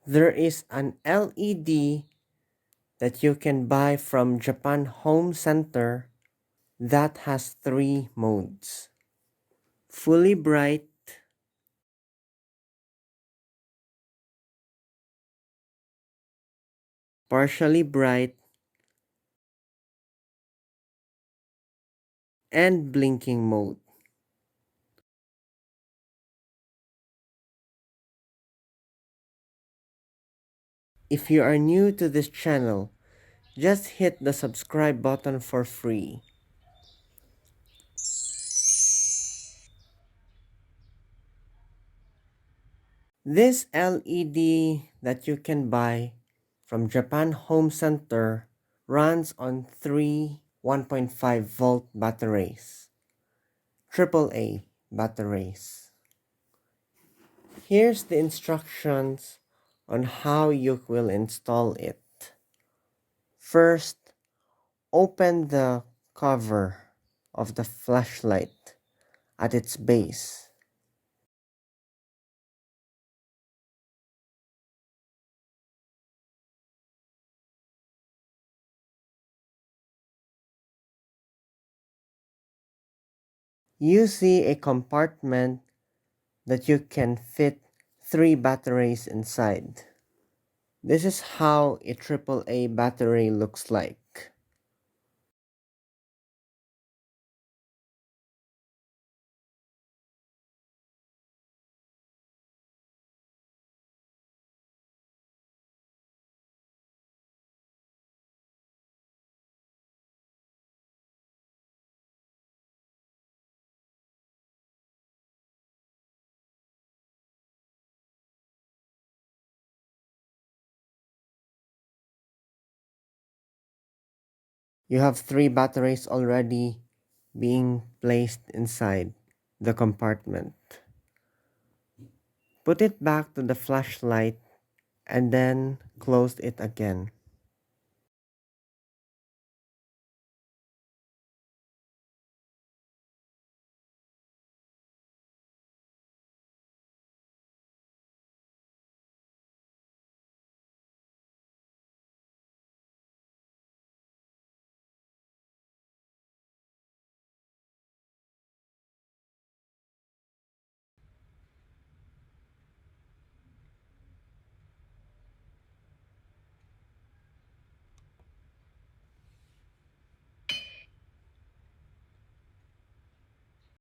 There is an LED that you can buy from Japan Home Center that has 3 modes: fully bright, partially bright, and blinking mode. If you are new to this channel, just hit the subscribe button for free. This LED that you can buy from Japan Home Center runs on 3 1.5 volt batteries, AAA batteries. Here's the instructions on how you will install it. First, open the cover of the flashlight at its base. You see a compartment that you can fit 3 batteries inside. This is how a AAA battery looks like. You have 3 batteries already being placed inside the compartment. Put it back to the flashlight and then close it again.